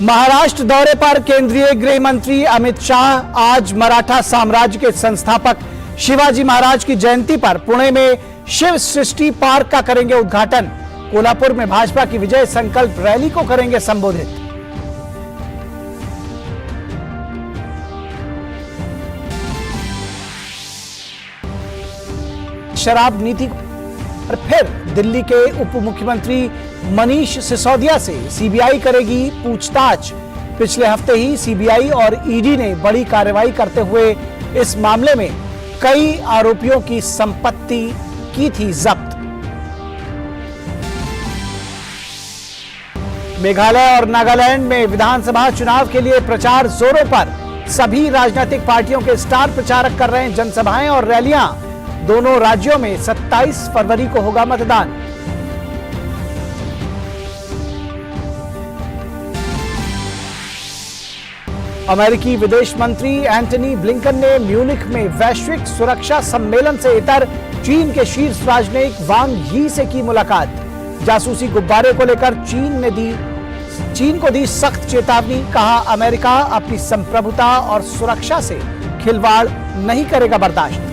महाराष्ट्र दौरे पर केंद्रीय गृह मंत्री अमित शाह आज मराठा साम्राज्य के संस्थापक शिवाजी महाराज की जयंती पर पुणे में शिव सृष्टि पार्क का करेंगे उद्घाटन। कोल्हापुर में भाजपा की विजय संकल्प रैली को करेंगे संबोधित। शराब नीति और फिर दिल्ली के उप मुख्यमंत्री मनीष सिसोदिया से सीबीआई करेगी पूछताछ। पिछले हफ्ते ही सीबीआई और ईडी ने बड़ी कार्रवाई करते हुए इस मामले में कई आरोपियों की संपत्ति की थी जब्त। मेघालय और नागालैंड में विधानसभा चुनाव के लिए प्रचार जोरों पर। सभी राजनीतिक पार्टियों के स्टार प्रचारक कर रहे हैं जनसभाएं और रैलियां। दोनों राज्यों में 27 फरवरी को होगा मतदान। अमेरिकी विदेश मंत्री एंटनी ब्लिंकन ने म्यूनिख में वैश्विक सुरक्षा सम्मेलन से इतर चीन के शीर्ष राजनयिक वांग यी से की मुलाकात। जासूसी गुब्बारे को लेकर चीन को दी सख्त चेतावनी। कहा, अमेरिका अपनी संप्रभुता और सुरक्षा से खिलवाड़ नहीं करेगा बर्दाश्त।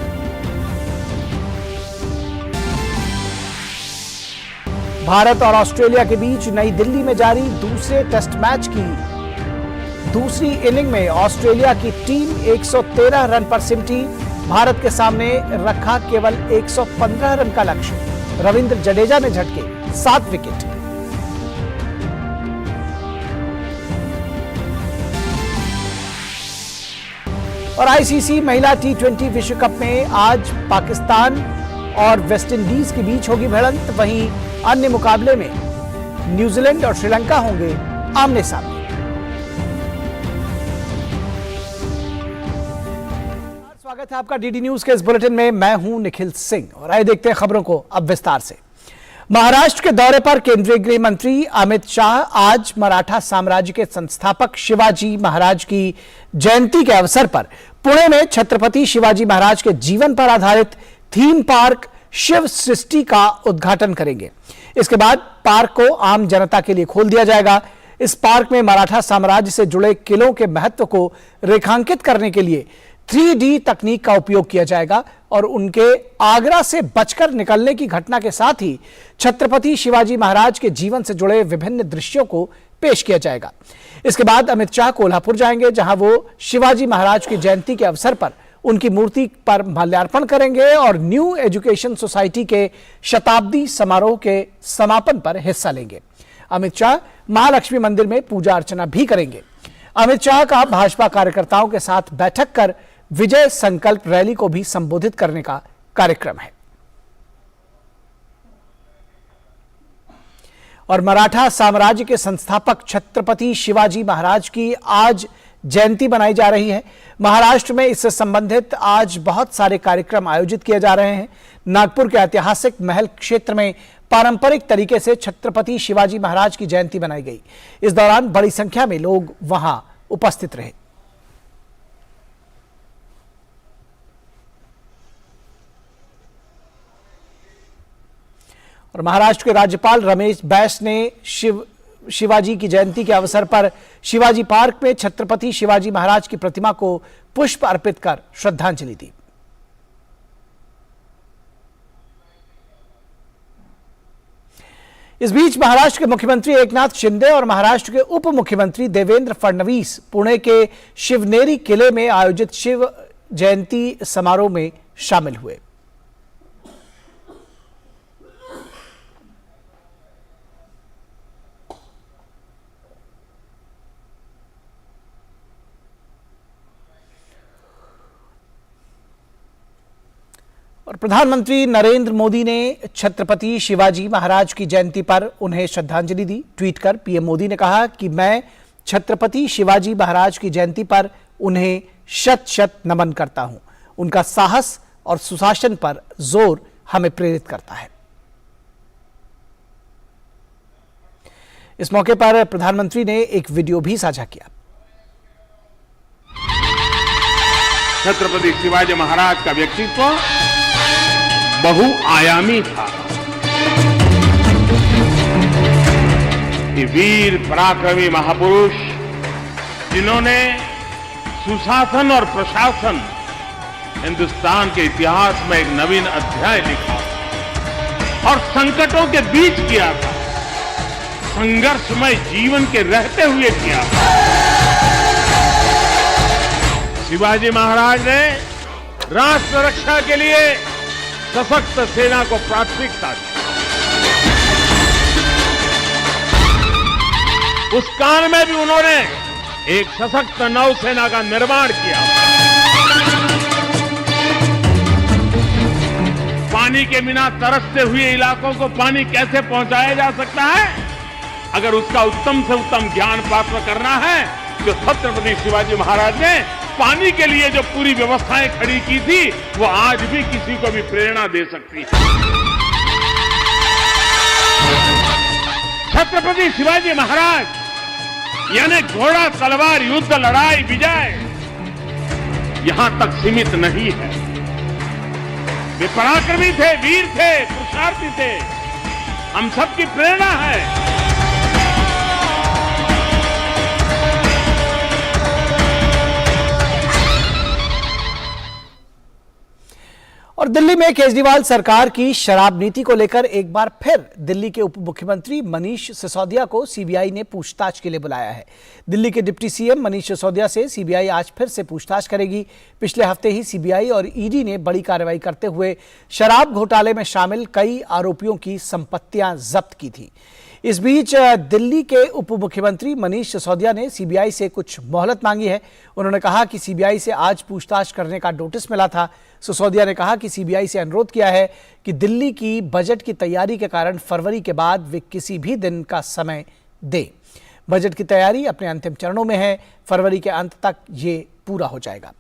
भारत और ऑस्ट्रेलिया के बीच नई दिल्ली में जारी दूसरे टेस्ट मैच की दूसरी इनिंग में ऑस्ट्रेलिया की टीम 113 रन पर सिमटी। भारत के सामने रखा केवल 115 रन का लक्ष्य। रविंद्र जडेजा ने झटके 7 विकेट। और आईसीसी महिला टी20 विश्व कप में आज पाकिस्तान और वेस्टइंडीज के बीच होगी भिड़ंत। वहीं अन्य मुकाबले में न्यूजीलैंड और श्रीलंका होंगे आमने सामने। स्वागत है आपका डीडी न्यूज के इस बुलेटिन में। मैं हूं निखिल सिंह और आइए देखते हैं खबरों को अब विस्तार से। महाराष्ट्र के दौरे पर केंद्रीय गृह मंत्री अमित शाह आज मराठा साम्राज्य के संस्थापक शिवाजी महाराज की जयंती के अवसर पर पुणे में छत्रपति शिवाजी महाराज के जीवन पर आधारित थीम पार्क शिव सृष्टि का उद्घाटन करेंगे। इसके बाद पार्क को आम जनता के लिए खोल दिया जाएगा। इस पार्क में मराठा साम्राज्य से जुड़े किलों के महत्व को रेखांकित करने के लिए 3D तकनीक का उपयोग किया जाएगा और उनके आगरा से बचकर निकलने की घटना के साथ ही छत्रपति शिवाजी महाराज के जीवन से जुड़े विभिन्न दृश्यों को पेश किया जाएगा। इसके बाद अमित शाह कोल्हापुर जाएंगे, जहां वो शिवाजी महाराज की जयंती के अवसर पर उनकी मूर्ति पर माल्यार्पण करेंगे और न्यू एजुकेशन सोसाइटी के शताब्दी समारोह के समापन पर हिस्सा लेंगे। अमित शाह महालक्ष्मी मंदिर में पूजा अर्चना भी करेंगे। अमित शाह का भाजपा कार्यकर्ताओं के साथ बैठक कर विजय संकल्प रैली को भी संबोधित करने का कार्यक्रम है। और मराठा साम्राज्य के संस्थापक छत्रपति शिवाजी महाराज की आज जयंती मनाई जा रही है। महाराष्ट्र में इससे संबंधित आज बहुत सारे कार्यक्रम आयोजित किए जा रहे हैं। नागपुर के ऐतिहासिक महल क्षेत्र में पारंपरिक तरीके से छत्रपति शिवाजी महाराज की जयंती मनाई गई। इस दौरान बड़ी संख्या में लोग वहां उपस्थित रहे। और महाराष्ट्र के राज्यपाल रमेश बैस ने शिवाजी की जयंती के अवसर पर शिवाजी पार्क में छत्रपति शिवाजी महाराज की प्रतिमा को पुष्प अर्पित कर श्रद्धांजलि दी। इस बीच महाराष्ट्र के मुख्यमंत्री एकनाथ शिंदे और महाराष्ट्र के उप मुख्यमंत्री देवेंद्र फडणवीस पुणे के शिवनेरी किले में आयोजित शिव जयंती समारोह में शामिल हुए। और प्रधानमंत्री नरेंद्र मोदी ने छत्रपति शिवाजी महाराज की जयंती पर उन्हें श्रद्धांजलि दी। ट्वीट कर पीएम मोदी ने कहा कि मैं छत्रपति शिवाजी महाराज की जयंती पर उन्हें शत शत नमन करता हूं। उनका साहस और सुशासन पर जोर हमें प्रेरित करता है। इस मौके पर प्रधानमंत्री ने एक वीडियो भी साझा किया। छत्रपति शिवाजी महाराज का व्यक्तित्व बहुआयामी था। कि वीर पराक्रमी महापुरुष जिन्होंने सुशासन और प्रशासन हिंदुस्तान के इतिहास में एक नवीन अध्याय लिखा और संकटों के बीच किया था, संघर्षमय जीवन के रहते हुए किया था। शिवाजी महाराज ने राष्ट्र रक्षा के लिए सशक्त सेना को प्राथमिकता दी। उस काल में भी उन्होंने एक सशक्त नौसेना का निर्माण किया। पानी के बिना तरसते हुए इलाकों को पानी कैसे पहुंचाया जा सकता है, अगर उसका उत्तम से उत्तम ज्ञान प्राप्त करना है तो छत्रपति शिवाजी महाराज ने पानी के लिए जो पूरी व्यवस्थाएं खड़ी की थी वो आज भी किसी को भी प्रेरणा दे सकती है। छत्रपति शिवाजी महाराज यानी घोड़ा तलवार युद्ध लड़ाई विजय यहां तक सीमित नहीं है। वे पराक्रमी थे, वीर थे, पुरुषार्थी थे, हम सबकी प्रेरणा है। और दिल्ली में केजरीवाल सरकार की शराब नीति को लेकर एक बार फिर दिल्ली के उप मुख्यमंत्री मनीष सिसोदिया को सीबीआई ने पूछताछ के लिए बुलाया है। दिल्ली के डिप्टी सीएम मनीष सिसोदिया से सीबीआई आज फिर से पूछताछ करेगी। पिछले हफ्ते ही सीबीआई और ईडी ने बड़ी कार्रवाई करते हुए शराब घोटाले में शामिल कई आरोपियों की संपत्तियां जब्त की थी। इस बीच दिल्ली के उप मुख्यमंत्री मनीष सिसोदिया ने सीबीआई से कुछ मोहलत मांगी है। उन्होंने कहा कि सीबीआई से आज पूछताछ करने का नोटिस मिला था। सिसोदिया ने कहा कि सीबीआई से अनुरोध किया है कि दिल्ली की बजट की तैयारी के कारण फरवरी के बाद वे किसी भी दिन का समय दे। बजट की तैयारी अपने अंतिम चरणों में है, फरवरी के अंत तक ये पूरा हो जाएगा।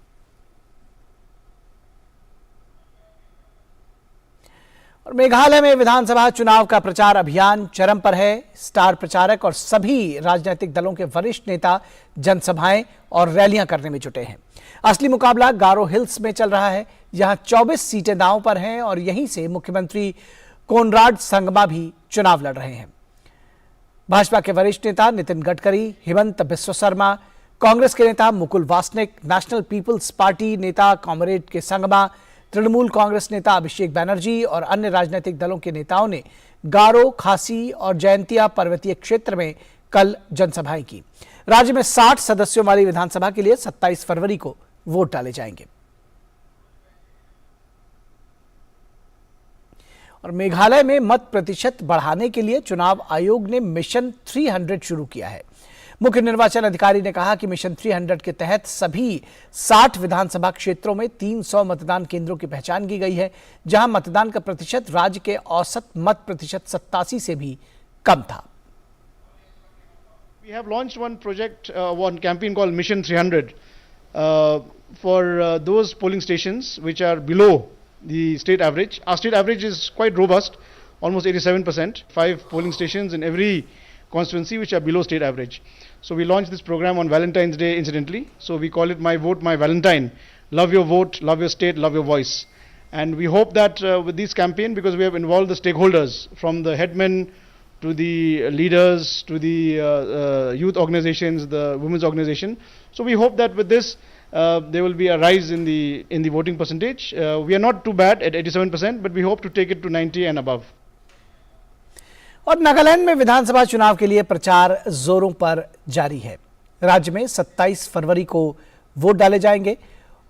और मेघालय में विधानसभा चुनाव का प्रचार अभियान चरम पर है। स्टार प्रचारक और सभी राजनीतिक दलों के वरिष्ठ नेता जनसभाएं और रैलियां करने में जुटे हैं। असली मुकाबला गारो हिल्स में चल रहा है, यहां 24 सीटें दांव पर हैं और यहीं से मुख्यमंत्री कोनराड संगमा भी चुनाव लड़ रहे हैं। भाजपा के वरिष्ठ नेता नितिन गडकरी, हिमंत बिस्व शर्मा, कांग्रेस के नेता Mukul Wasnik, national people's party नेता कॉमरेड के संगमा, तृणमूल कांग्रेस नेता अभिषेक बैनर्जी और अन्य राजनीतिक दलों के नेताओं ने गारो, खासी और जयंतिया पर्वतीय क्षेत्र में कल जनसभाएं की। राज्य में 60 सदस्यों वाली विधानसभा के लिए 27 फरवरी को वोट डाले जाएंगे। और मेघालय में मत प्रतिशत बढ़ाने के लिए चुनाव आयोग ने मिशन 300 शुरू किया है। मुख्य निर्वाचन अधिकारी ने कहा कि मिशन 300 के तहत सभी 60 विधानसभा क्षेत्रों में 300 मतदान केंद्रों की पहचान की गई है, जहां मतदान का प्रतिशत राज्य के औसत मत प्रतिशत 87 से भी कम था। We have launched one project, one campaign called Mission 300 for those polling stations which are below the state average. Our state average is quite robust, almost 87%, 5 polling stations in every constituency which are below state average. So we launched this program on Valentine's Day incidentally. So we call it My Vote, My Valentine. Love your vote, love your state, love your voice. And we hope that with this campaign, because we have involved the stakeholders from the headmen to the leaders, to the youth organizations, the women's organization. So we hope that with this, there will be a rise in the voting percentage. We are not too bad at 87%, but we hope to take it to 90 and above. और नागालैंड में विधानसभा चुनाव के लिए प्रचार जोरों पर जारी है। राज्य में 27 फरवरी को वोट डाले जाएंगे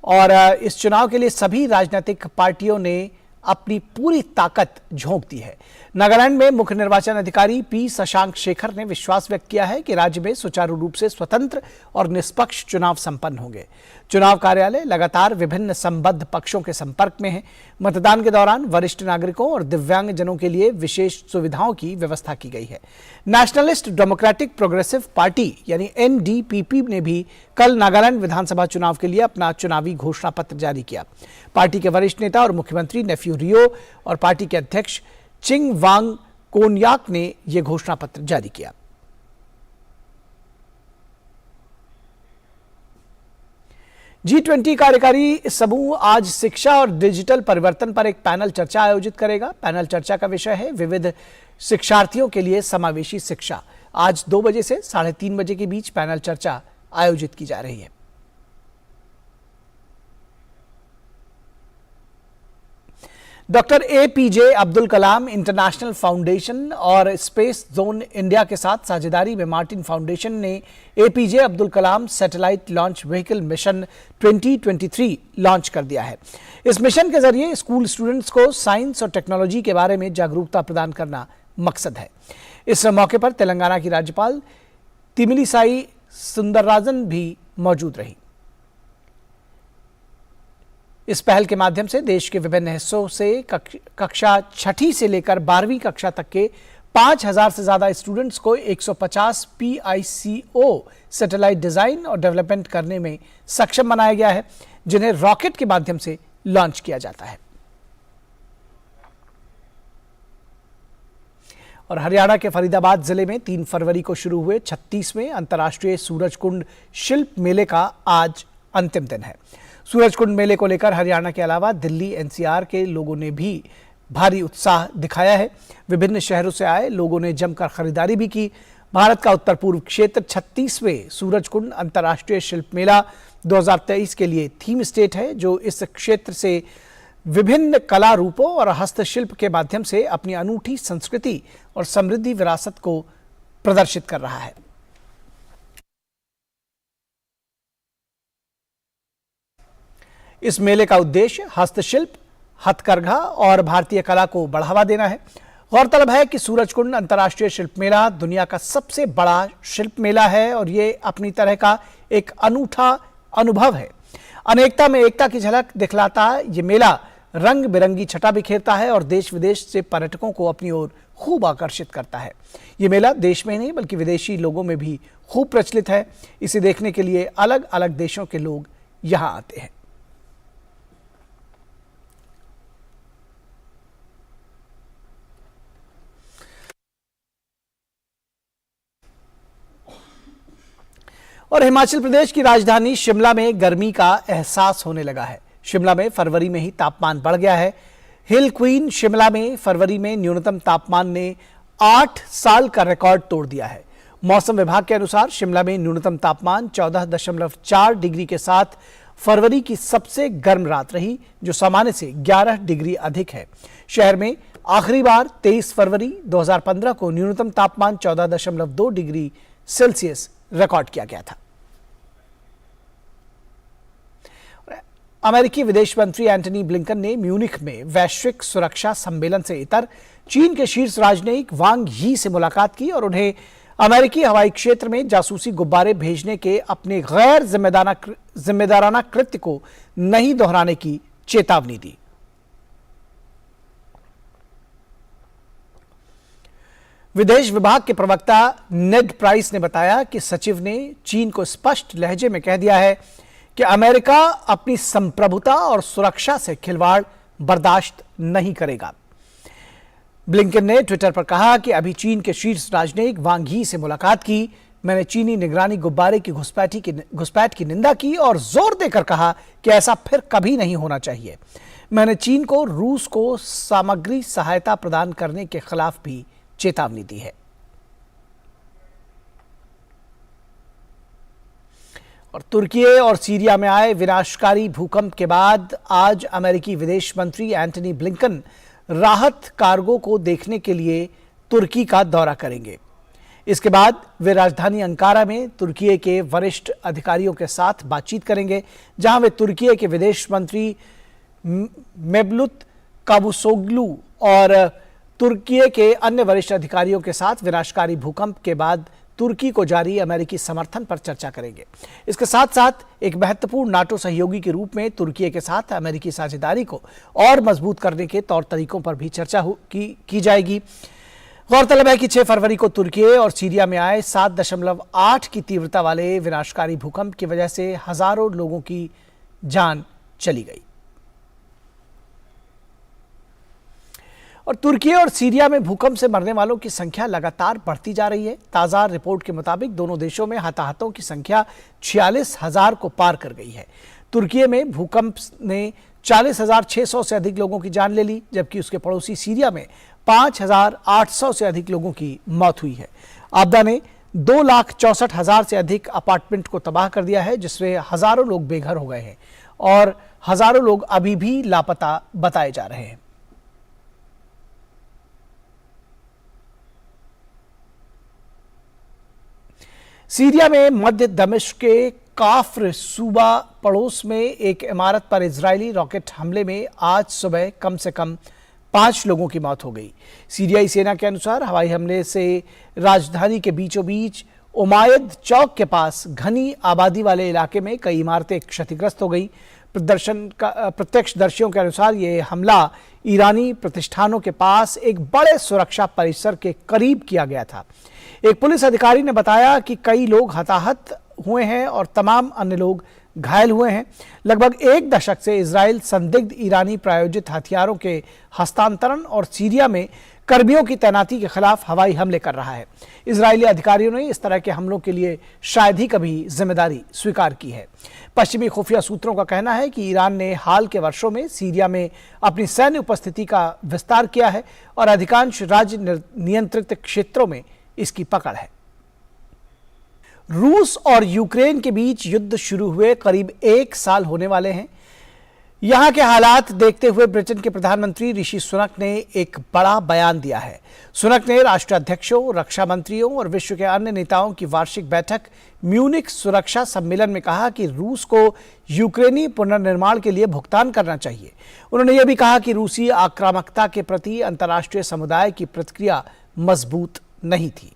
और इस चुनाव के लिए सभी राजनीतिक पार्टियों ने अपनी पूरी ताकत झोंक दी है। नागालैंड में मुख्य निर्वाचन अधिकारी पी शशांक शेखर ने विश्वास व्यक्त किया है कि राज्य में सुचारू रूप से स्वतंत्र और निष्पक्ष चुनाव संपन्न होंगे। चुनाव कार्यालय लगातार विभिन्न संबद्ध पक्षों के संपर्क में है। मतदान के दौरान वरिष्ठ नागरिकों और दिव्यांगजनों के लिए विशेष सुविधाओं की व्यवस्था की गई है। नेशनलिस्ट डेमोक्रेटिक प्रोग्रेसिव पार्टी यानी एनडीपीपी ने भी कल नागालैंड विधानसभा चुनाव के लिए अपना चुनावी घोषणा पत्र जारी किया। पार्टी के वरिष्ठ नेता और मुख्यमंत्री नेफ्यू रियो और पार्टी के अध्यक्ष चिंग वांग कोन्याक ने यह घोषणा पत्र जारी किया। G20 कार्यकारी समूह आज शिक्षा और डिजिटल परिवर्तन पर एक पैनल चर्चा आयोजित करेगा। पैनल चर्चा का विषय है विविध शिक्षार्थियों के लिए समावेशी शिक्षा। आज 2 बजे से 3:30 बजे के बीच पैनल चर्चा आयोजित की जा रही है। Doctor APJ Abdul Kalam international foundation और स्पेस जोन इंडिया के साथ साझेदारी में मार्टिन फाउंडेशन ने APJ Abdul Kalam satellite launch vehicle mission 2023 launch कर दिया है। इस मिशन के जरिए स्कूल स्टूडेंट्स को साइंस और टेक्नोलॉजी के बारे में जागरूकता प्रदान करना मकसद है। इस मौके पर तेलंगाना की राज्यपाल तिमिलिसाई सुंदरराजन भी मौजूद रही। इस पहल के माध्यम से देश के विभिन्न हिस्सों से कक्षा 6ठी से लेकर 12वीं कक्षा तक के 5000 से ज्यादा स्टूडेंट्स को 150 PICO सैटेलाइट डिजाइन और डेवलपमेंट करने में सक्षम बनाया गया है, जिन्हें रॉकेट के माध्यम से लॉन्च किया जाता है। और हरियाणा के फरीदाबाद जिले में 3 फरवरी को शुरू हुए 36वें अंतर्राष्ट्रीय सूरजकुंड शिल्प मेले का आज अंतिम दिन है। सूरजकुंड मेले को लेकर हरियाणा के अलावा दिल्ली NCR के लोगों ने भी भारी उत्साह दिखाया है। विभिन्न शहरों से आए लोगों ने जमकर खरीदारी भी की। भारत का उत्तर पूर्व क्षेत्र 36वें सूरजकुंड अंतर्राष्ट्रीय शिल्प मेला 2023 के लिए थीम स्टेट है, जो इस क्षेत्र से विभिन्न कला रूपों और हस्तशिल्प के माध्यम से अपनी अनूठी संस्कृति और समृद्धि विरासत को प्रदर्शित कर रहा है। इस मेले का उद्देश्य हस्तशिल्प, हथकरघा और भारतीय कला को बढ़ावा देना है। गौरतलब है कि सूरजकुंड अंतर्राष्ट्रीय शिल्प मेला दुनिया का सबसे बड़ा शिल्प मेला है और ये अपनी तरह का एक अनूठा अनुभव है। अनेकता में एकता की झलक दिखलाता ये मेला रंग बिरंगी छटा बिखेरता है और देश विदेश से पर्यटकों को अपनी ओर खूब आकर्षित करता है। ये मेला देश में ही नहीं बल्कि विदेशी लोगों में भी खूब प्रचलित है। इसे देखने के लिए अलग अलग देशों के लोग यहाँ आते हैं। और हिमाचल प्रदेश की राजधानी शिमला में गर्मी का एहसास होने लगा है। शिमला में फरवरी में ही तापमान बढ़ गया है। हिल क्वीन शिमला में फरवरी में न्यूनतम तापमान ने 8 साल का रिकॉर्ड तोड़ दिया है। मौसम विभाग के अनुसार शिमला में न्यूनतम तापमान 14.4 डिग्री के साथ फरवरी की सबसे गर्म रात रही, जो सामान्य से 11 डिग्री अधिक है। शहर में आखिरी बार 23 फरवरी 2015 को न्यूनतम तापमान 14.2 डिग्री सेल्सियस रिकॉर्ड किया गया था। अमेरिकी विदेश मंत्री एंटनी ब्लिंकन ने म्यूनिख में वैश्विक सुरक्षा सम्मेलन से इतर चीन के शीर्ष राजनयिक वांग यी से मुलाकात की और उन्हें अमेरिकी हवाई क्षेत्र में जासूसी गुब्बारे भेजने के अपने गैर जिम्मेदाराना कृत्य को नहीं दोहराने की चेतावनी दी। विदेश विभाग के प्रवक्ता नेड प्राइस ने बताया कि सचिव ने चीन को स्पष्ट लहजे में कह दिया है कि अमेरिका अपनी संप्रभुता और सुरक्षा से खिलवाड़ बर्दाश्त नहीं करेगा। ब्लिंकन ने ट्विटर पर कहा कि अभी चीन के शीर्ष राजनयिक वांग यी से मुलाकात की। मैंने चीनी निगरानी गुब्बारे की घुसपैठ की निंदा की और जोर देकर कहा कि ऐसा फिर कभी नहीं होना चाहिए। मैंने चीन को रूस को सामग्री सहायता प्रदान करने के खिलाफ भी चेतावनी दी है। और तुर्की और सीरिया में आए विनाशकारी भूकंप के बाद आज अमेरिकी विदेश मंत्री एंटनी ब्लिंकन राहत कार्गो को देखने के लिए तुर्की का दौरा करेंगे। इसके बाद वे राजधानी अंकारा में तुर्की के वरिष्ठ अधिकारियों के साथ बातचीत करेंगे, जहां वे तुर्की के विदेश मंत्री मेवलुत कावुसोग्लू और तुर्की के अन्य वरिष्ठ अधिकारियों के साथ विनाशकारी भूकंप के बाद तुर्की को जारी अमेरिकी समर्थन पर चर्चा करेंगे। इसके साथ साथ एक महत्वपूर्ण नाटो सहयोगी के रूप में तुर्की के साथ अमेरिकी साझेदारी को और मजबूत करने के तौर तरीकों पर भी चर्चा की जाएगी। गौरतलब है कि 6 फरवरी को तुर्की और सीरिया में आए 7.8 की तीव्रता वाले विनाशकारी भूकंप की वजह से हजारों लोगों की जान चली गई। और तुर्की और सीरिया में भूकंप से मरने वालों की संख्या लगातार बढ़ती जा रही है। ताज़ा रिपोर्ट के मुताबिक दोनों देशों में हताहतों की संख्या 46,000 को पार कर गई है। तुर्की में भूकंप ने 40,600 से अधिक लोगों की जान ले ली, जबकि उसके पड़ोसी सीरिया में 5,800 से अधिक लोगों की मौत हुई है। आपदा ने 2,64,000 से अधिक अपार्टमेंट को तबाह कर दिया है, जिसमें हजारों लोग बेघर हो गए हैं और हजारों लोग अभी भी लापता बताए जा रहे हैं। सीरिया में मध्य दमिश्क के काफ्र सूबा पड़ोस में एक इमारत पर इजरायली रॉकेट हमले में आज सुबह कम से कम 5 लोगों की मौत हो गई। सीरियाई सेना के अनुसार हवाई हमले से राजधानी के बीचों बीच उमायद चौक के पास घनी आबादी वाले इलाके में कई इमारतें क्षतिग्रस्त हो गई। प्रत्यक्षदर्शियों के अनुसार यह हमला ईरानी प्रतिष्ठानों के पास एक बड़े सुरक्षा परिसर के करीब किया गया था। एक पुलिस अधिकारी ने बताया कि कई लोग हताहत हुए हैं और तमाम अन्य लोग घायल हुए हैं। लगभग 1 दशक से इजराइल संदिग्ध ईरानी प्रायोजित हथियारों के हस्तांतरण और सीरिया में कर्मियों की तैनाती के खिलाफ हवाई हमले कर रहा है। इजरायली अधिकारियों ने इस तरह के हमलों के लिए शायद ही कभी जिम्मेदारी स्वीकार की है। पश्चिमी खुफिया सूत्रों का कहना है कि ईरान ने हाल के वर्षों में सीरिया में अपनी सैन्य उपस्थिति का विस्तार किया है और अधिकांश राज्य नियंत्रित क्षेत्रों में इसकी पकड़ है। रूस और यूक्रेन के बीच युद्ध शुरू हुए करीब 1 साल होने वाले हैं। यहां के हालात देखते हुए ब्रिटेन के प्रधानमंत्री ऋषि सुनक ने एक बड़ा बयान दिया है। सुनक ने राष्ट्राध्यक्षों, रक्षा मंत्रियों और विश्व के अन्य नेताओं की वार्षिक बैठक म्यूनिख सुरक्षा सम्मेलन में कहा कि रूस को यूक्रेनी पुनर्निर्माण के लिए भुगतान करना चाहिए। उन्होंने यह भी कहा कि रूसी आक्रामकता के प्रति अंतर्राष्ट्रीय समुदाय की प्रतिक्रिया मजबूत नहीं थी।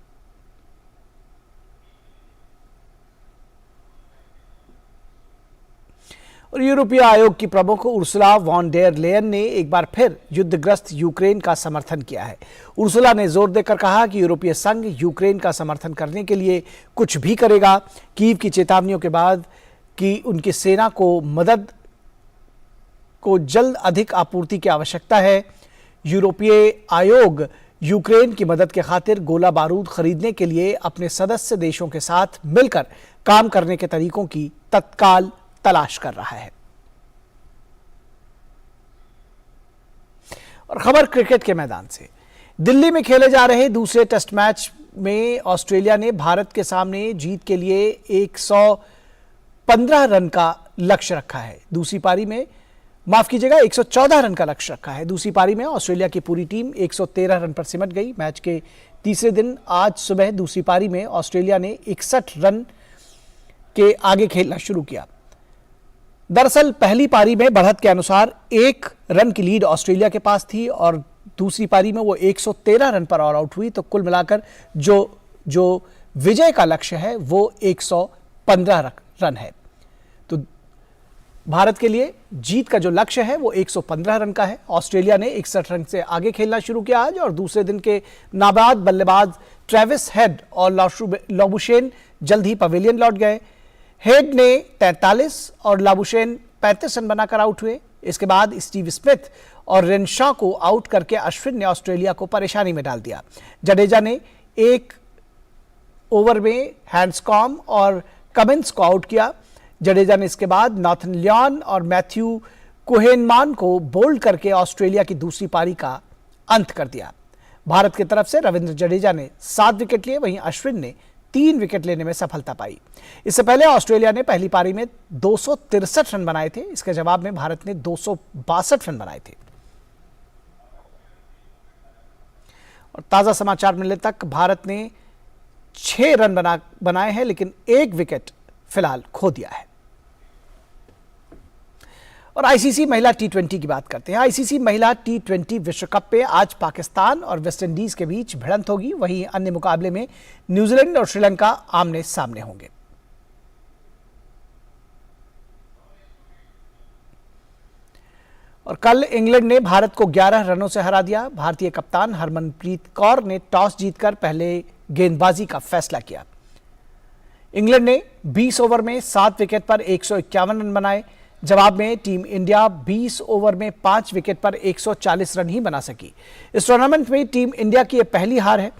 और यूरोपीय आयोग की प्रमुख उर्सुला वॉन डेर लेयन ने एक बार फिर युद्धग्रस्त यूक्रेन का समर्थन किया है। उर्सुला ने जोर देकर कहा कि यूरोपीय संघ यूक्रेन का समर्थन करने के लिए कुछ भी करेगा। कीव की चेतावनियों के बाद कि उनकी सेना को मदद को जल्द अधिक आपूर्ति की आवश्यकता है, यूरोपीय आयोग यूक्रेन की मदद के खातिर गोला बारूद खरीदने के लिए अपने सदस्य देशों के साथ मिलकर काम करने के तरीकों की तत्काल तलाश कर रहा है। और खबर क्रिकेट के मैदान से। दिल्ली में खेले जा रहे दूसरे टेस्ट मैच में ऑस्ट्रेलिया ने भारत के सामने जीत के लिए 115 रन का लक्ष्य रखा है। दूसरी पारी में 114 रन का लक्ष्य रखा है। दूसरी पारी में ऑस्ट्रेलिया की पूरी टीम 113 रन पर सिमट गई। मैच के तीसरे दिन आज सुबह दूसरी पारी में ऑस्ट्रेलिया ने 61 रन के आगे खेलना शुरू किया। दरअसल पहली पारी में बढ़त के अनुसार 1 रन की लीड ऑस्ट्रेलिया के पास थी और दूसरी पारी में वो 113 रन पर ऑल आउट हुई। तो कुल मिलाकर जो विजय का लक्ष्य है वो 115 रन है। तो भारत के लिए जीत का जो लक्ष्य है वो 115 रन का है। ऑस्ट्रेलिया ने 61 रन से आगे खेलना शुरू किया आज और दूसरे दिन के नाबाद बल्लेबाज ट्रेविस हेड और लाबुशेन जल्द ही पवेलियन लौट गए। हेड ने 43 और लाबुशेन 35 रन बनाकर आउट हुए। इसके बाद स्टीव स्मिथ और रेनशॉ को आउट करके अश्विन ने ऑस्ट्रेलिया को परेशानी में डाल दिया। जडेजा ने 1 ओवर में हैंड्सकॉम्ब और कमिंस को आउट किया। जडेजा ने इसके बाद नॉर्थन लियॉन और मैथ्यू कोहेनमान को बोल्ड करके ऑस्ट्रेलिया की दूसरी पारी का अंत कर दिया। भारत की तरफ से रविंद्र जडेजा ने 7 विकेट लिए, वहीं अश्विन ने 3 विकेट लेने में सफलता पाई। इससे पहले ऑस्ट्रेलिया ने पहली पारी में 263 रन बनाए थे। इसके जवाब में भारत ने 262 रन बनाए थे। और ताजा समाचार मिलने तक भारत ने 6 रन बनाए हैं, लेकिन 1 विकेट फिलहाल खो दिया है। और आईसीसी महिला टी20 की बात करते हैं। आईसीसी महिला टी20 विश्व कप में आज पाकिस्तान और वेस्टइंडीज के बीच भिड़ंत होगी। वहीं अन्य मुकाबले में न्यूजीलैंड और श्रीलंका आमने सामने होंगे। और कल इंग्लैंड ने भारत को 11 रनों से हरा दिया। भारतीय कप्तान हरमनप्रीत कौर ने टॉस जीतकर पहले गेंदबाजी का फैसला किया। इंग्लैंड ने 20 ओवर में 7 विकेट पर 151 रन बनाए। जवाब में टीम इंडिया 20 ओवर में 5 विकेट पर 140 रन ही बना सकी। इस टूर्नामेंट में टीम इंडिया की यह पहली हार है।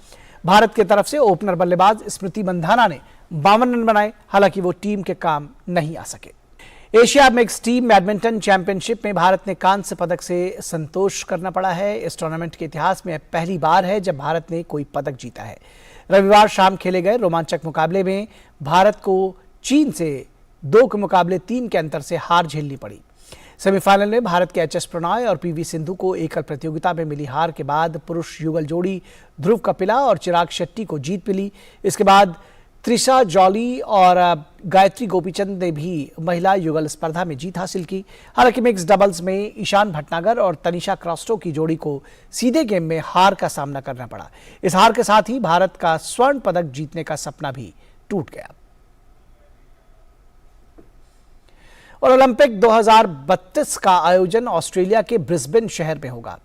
भारत की तरफ से ओपनर बल्लेबाज स्मृति मंधाना ने 52 रन बनाए, हालांकि वो टीम के काम नहीं आ सके। Asia mix team badminton championship में भारत ने कांस्य पदक से संतोष करना पड़ा है। इस टूर्नामेंट के इतिहास में पहली बार है जब भारत ने कोई पदक जीता है। रविवार शाम खेले गए रोमांचक मुकाबले में भारत को चीन से 2 के मुकाबले 3 के अंतर से हार झेलनी पड़ी। सेमीफाइनल में भारत के एचएस प्रणॉय और पीवी सिंधु को एकल प्रतियोगिता में मिली हार के बाद पुरुष युगल जोड़ी ध्रुव कपिला और चिराग शेट्टी को जीत मिली। इसके बाद त्रिशा जॉली और गायत्री गोपीचंद ने भी महिला युगल स्पर्धा में जीत हासिल की। हालांकि मिक्स डबल्स में ईशान भटनागर और तनिषा क्रास्टो की जोड़ी को सीधे गेम में हार का सामना करना पड़ा। इस हार के साथ ही भारत का स्वर्ण पदक जीतने का सपना भी टूट गया। और ओलंपिक 2032 का आयोजन ऑस्ट्रेलिया के ब्रिस्बेन शहर में होगा।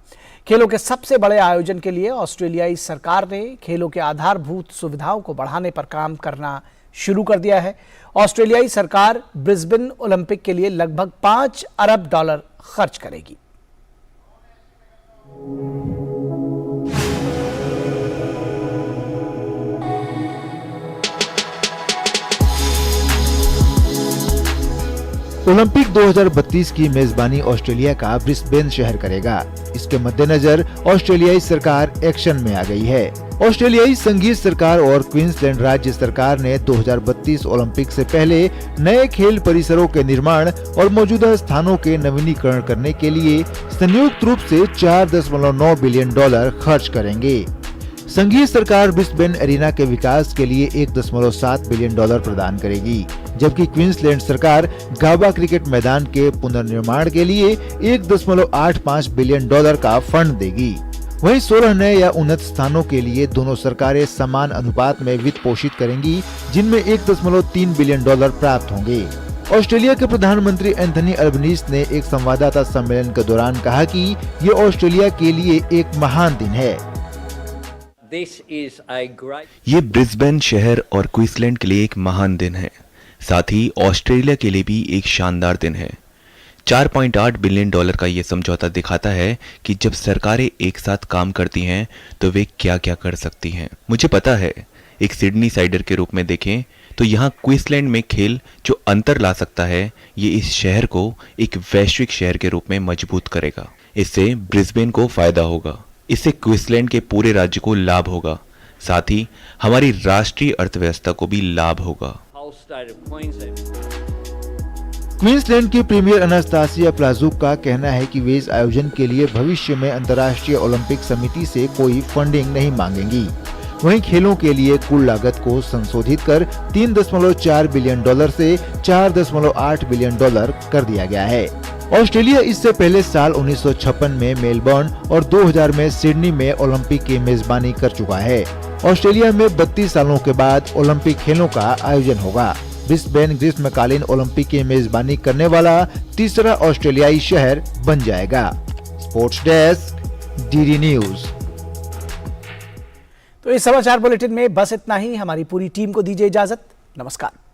खेलों के सबसे बड़े आयोजन के लिए ऑस्ट्रेलियाई सरकार ने खेलों के आधारभूत सुविधाओं को बढ़ाने पर काम करना शुरू कर दिया है। ऑस्ट्रेलियाई सरकार ब्रिस्बेन ओलंपिक के लिए लगभग $5 अरब खर्च करेगी। ओलंपिक 2032 की मेजबानी ऑस्ट्रेलिया का ब्रिस्बेन शहर करेगा। इसके मद्देनजर ऑस्ट्रेलियाई सरकार एक्शन में आ गई है। ऑस्ट्रेलियाई संघीय सरकार और क्वींसलैंड राज्य सरकार ने 2032 ओलंपिक से पहले नए खेल परिसरों के निर्माण और मौजूदा स्थानों के नवीनीकरण करने के लिए संयुक्त रूप से $4.9 बिलियन खर्च करेंगे। संघीय सरकार ब्रिस्बेन एरिना के विकास के लिए $1.7 बिलियन प्रदान करेगी, जबकि क्वींसलैंड सरकार गाबा क्रिकेट मैदान के पुनर्निर्माण के लिए $1.85 बिलियन का फंड देगी। वहीं 16 नए या उन्नत स्थानों के लिए दोनों सरकारें समान अनुपात में वित्त पोषित करेंगी, जिनमें $1.3 बिलियन प्राप्त होंगे। ऑस्ट्रेलिया के प्रधानमंत्री एंथनी अल्बनीज ने एक संवाददाता सम्मेलन के दौरान कहा कि ये ऑस्ट्रेलिया के लिए एक महान दिन है। ये ब्रिस्बेन शहर और क्वींसलैंड के लिए एक महान दिन है, साथ ही ऑस्ट्रेलिया के लिए भी एक शानदार दिन है। $4.8 बिलियन का ये समझौता दिखाता है कि जब सरकारें एक साथ काम करती हैं तो वे क्या क्या कर सकती हैं। मुझे पता है, एक सिडनी साइडर के रूप में देखें तो यहाँ क्वींसलैंड में खेल जो अंतर ला सकता है, ये इस शहर को एक वैश्विक शहर के रूप में मजबूत करेगा। इससे ब्रिस्बेन को फायदा होगा, इससे क्वींसलैंड के पूरे राज्य को लाभ होगा, साथ ही हमारी राष्ट्रीय अर्थव्यवस्था को भी लाभ होगा। क्वींसलैंड की प्रीमियर अनास्तासिया प्लाजुक का कहना है कि वे इस आयोजन के लिए भविष्य में अंतर्राष्ट्रीय ओलंपिक समिति से कोई फंडिंग नहीं मांगेंगी। वहीं खेलों के लिए कुल लागत को संशोधित कर $3.4 बिलियन से $4.8 बिलियन कर दिया गया है। ऑस्ट्रेलिया इससे पहले साल 1956 में मेलबर्न और 2000 में सिडनी में ओलंपिक की मेजबानी कर चुका है। ऑस्ट्रेलिया में 32 सालों के बाद ओलंपिक खेलों का आयोजन होगा। ब्रिस्बेन ग्रीष्मकालीन ओलंपिक की मेजबानी करने वाला तीसरा ऑस्ट्रेलियाई शहर बन जाएगा। Sports desk, DD news. तो इस समाचार बुलेटिन में बस इतना ही। हमारी पूरी टीम को दीजिए इजाजत। नमस्कार।